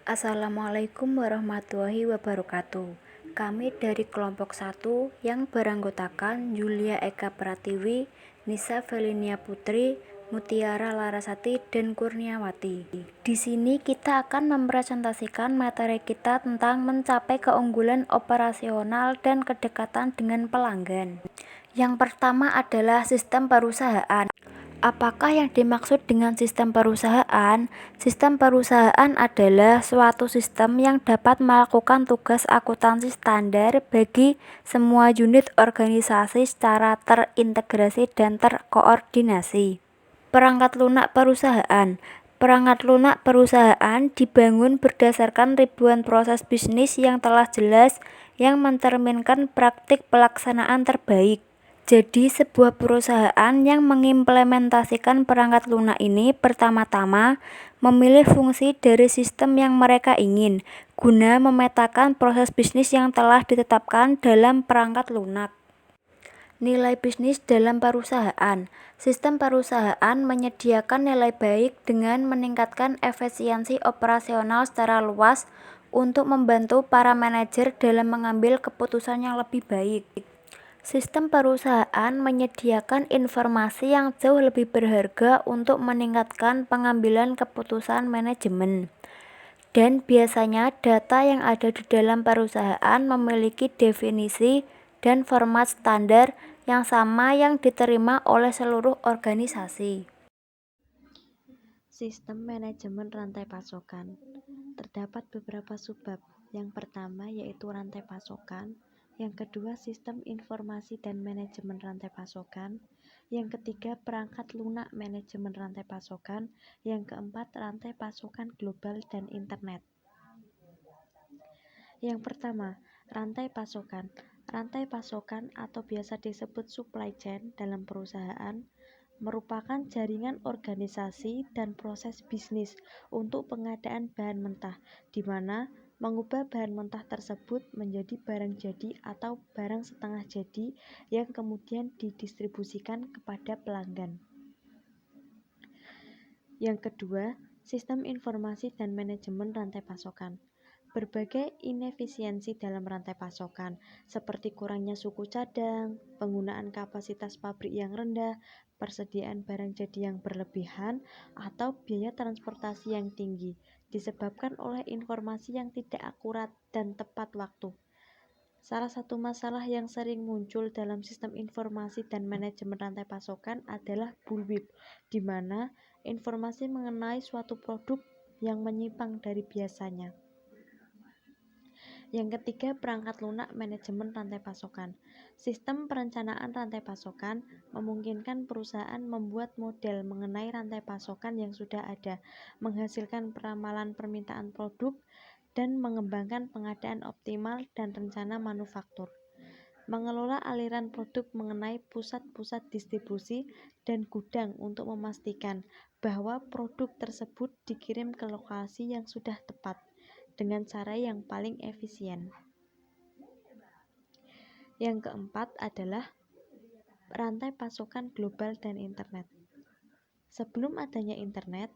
Assalamualaikum warahmatullahi wabarakatuh. Kami dari kelompok 1 yang beranggotakan Yulia Eka Pratiwi, Nisa Felinia Putri, Mutiara Larasati, dan Kurniawati. Di sini kita akan mempresentasikan materi kita tentang mencapai keunggulan operasional dan kedekatan dengan pelanggan. Yang pertama adalah sistem perusahaan. Apakah yang dimaksud dengan sistem perusahaan? Sistem perusahaan adalah suatu sistem yang dapat melakukan tugas akuntansi standar bagi semua unit organisasi secara terintegrasi dan terkoordinasi. Perangkat lunak perusahaan. Perangkat lunak perusahaan dibangun berdasarkan ribuan proses bisnis yang telah jelas yang mencerminkan praktik pelaksanaan terbaik. Jadi, sebuah perusahaan yang mengimplementasikan perangkat lunak ini pertama-tama memilih fungsi dari sistem yang mereka ingin, guna memetakan proses bisnis yang telah ditetapkan dalam perangkat lunak. Nilai bisnis dalam perusahaan. Sistem perusahaan menyediakan nilai baik dengan meningkatkan efisiensi operasional secara luas untuk membantu para manajer dalam mengambil keputusan yang lebih baik. Sistem perusahaan menyediakan informasi yang jauh lebih berharga untuk meningkatkan pengambilan keputusan manajemen. Dan biasanya data yang ada di dalam perusahaan memiliki definisi dan format standar yang sama yang diterima oleh seluruh organisasi. Sistem manajemen rantai pasokan. Terdapat beberapa subbab. Yang pertama yaitu rantai pasokan, yang kedua sistem informasi dan manajemen rantai pasokan, yang ketiga perangkat lunak manajemen rantai pasokan, yang keempat rantai pasokan global dan internet. Yang pertama, rantai pasokan. Rantai pasokan atau biasa disebut supply chain dalam perusahaan merupakan jaringan organisasi dan proses bisnis untuk pengadaan bahan mentah, di mana mengubah bahan mentah tersebut menjadi barang jadi atau barang setengah jadi yang kemudian didistribusikan kepada pelanggan. Yang kedua, sistem informasi dan manajemen rantai pasokan. Berbagai inefisiensi dalam rantai pasokan, seperti kurangnya suku cadang, penggunaan kapasitas pabrik yang rendah, persediaan barang jadi yang berlebihan, atau biaya transportasi yang tinggi, disebabkan oleh informasi yang tidak akurat dan tepat waktu. Salah satu masalah yang sering muncul dalam sistem informasi dan manajemen rantai pasokan adalah bullwhip, di mana informasi mengenai suatu produk yang menyimpang dari biasanya. Yang ketiga, perangkat lunak manajemen rantai pasokan. Sistem perencanaan rantai pasokan memungkinkan perusahaan membuat model mengenai rantai pasokan yang sudah ada, menghasilkan peramalan permintaan produk, dan mengembangkan pengadaan optimal dan rencana manufaktur. Mengelola aliran produk mengenai pusat-pusat distribusi dan gudang untuk memastikan bahwa produk tersebut dikirim ke lokasi yang sudah tepat dengan cara yang paling efisien. Yang keempat adalah rantai pasokan global dan internet. Sebelum adanya internet,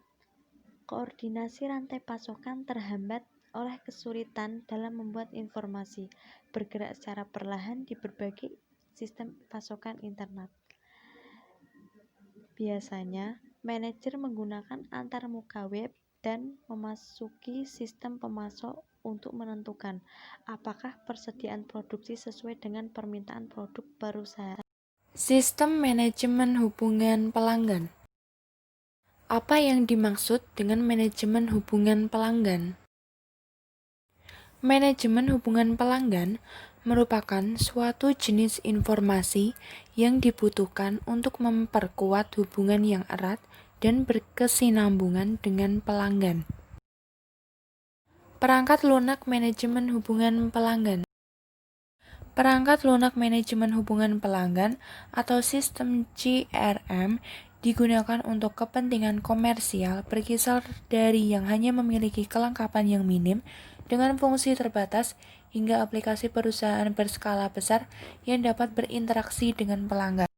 koordinasi rantai pasokan terhambat oleh kesulitan dalam membuat informasi bergerak secara perlahan di berbagai sistem pasokan internet. Biasanya, manajer menggunakan antarmuka web dan memasuki sistem pemasok untuk menentukan apakah persediaan produksi sesuai dengan permintaan produk perusahaan. Sistem manajemen hubungan pelanggan. Apa yang dimaksud dengan manajemen hubungan pelanggan? Manajemen hubungan pelanggan merupakan suatu jenis informasi yang dibutuhkan untuk memperkuat hubungan yang erat dan berkesinambungan dengan pelanggan. Perangkat lunak manajemen hubungan pelanggan. Perangkat lunak manajemen hubungan pelanggan atau sistem CRM digunakan untuk kepentingan komersial berkisar dari yang hanya memiliki kelengkapan yang minim dengan fungsi terbatas hingga aplikasi perusahaan berskala besar yang dapat berinteraksi dengan pelanggan.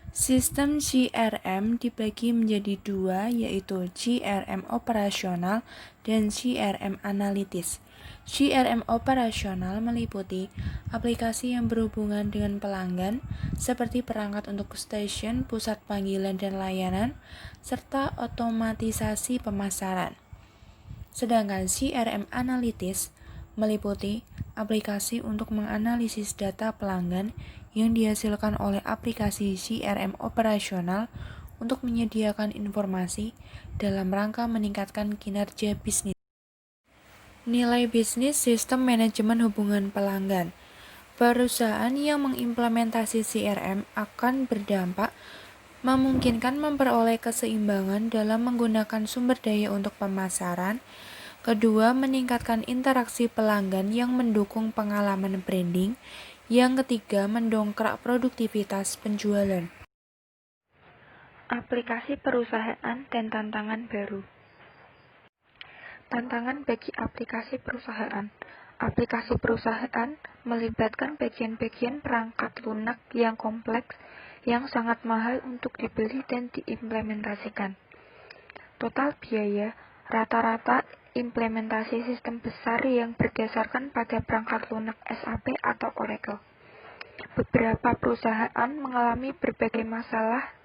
Sistem CRM dibagi menjadi dua, yaitu CRM operasional dan CRM analitis. CRM operasional meliputi aplikasi yang berhubungan dengan pelanggan, seperti perangkat untuk stasiun, pusat panggilan dan layanan, serta otomatisasi pemasaran. Sedangkan CRM analitis meliputi aplikasi untuk menganalisis data pelanggan yang dihasilkan oleh aplikasi CRM operasional untuk menyediakan informasi dalam rangka meningkatkan kinerja bisnis. Nilai bisnis sistem manajemen hubungan pelanggan. Perusahaan yang mengimplementasi CRM akan berdampak memungkinkan memperoleh keseimbangan dalam menggunakan sumber daya untuk pemasaran. Kedua, meningkatkan interaksi pelanggan yang mendukung pengalaman branding. Yang ketiga, mendongkrak produktivitas penjualan. Aplikasi perusahaan dan tantangan baru. Tantangan bagi aplikasi perusahaan. Aplikasi perusahaan melibatkan bagian-bagian perangkat lunak yang kompleks yang sangat mahal untuk dibeli dan diimplementasikan. Total biaya rata-rata implementasi sistem besar yang berdasarkan pada perangkat lunak SAP atau Oracle. Beberapa perusahaan mengalami berbagai masalah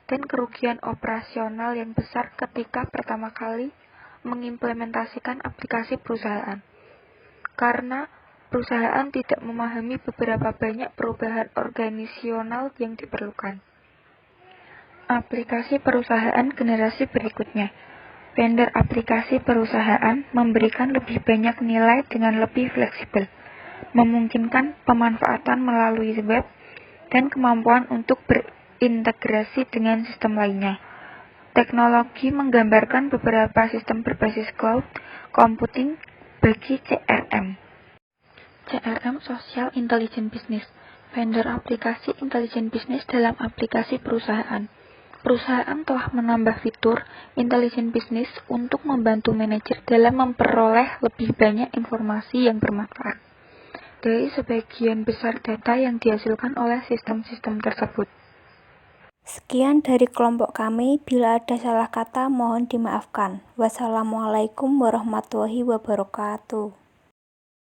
dan kerugian operasional yang besar ketika pertama kali mengimplementasikan aplikasi perusahaan. Karena perusahaan tidak memahami beberapa banyak perubahan organisasional yang diperlukan. Aplikasi perusahaan generasi berikutnya. Vendor aplikasi perusahaan memberikan lebih banyak nilai dengan lebih fleksibel, memungkinkan pemanfaatan melalui web dan kemampuan untuk berintegrasi dengan sistem lainnya. Teknologi menggambarkan beberapa sistem berbasis cloud computing bagi CRM. CRM Social Intelligent Business. Vendor aplikasi intelligent business dalam aplikasi perusahaan. Perusahaan telah menambah fitur intelligent business untuk membantu manajer dalam memperoleh lebih banyak informasi yang bermanfaat dari sebagian besar data yang dihasilkan oleh sistem-sistem tersebut. Sekian dari kelompok kami, bila ada salah kata mohon dimaafkan. Wassalamualaikum warahmatullahi wabarakatuh.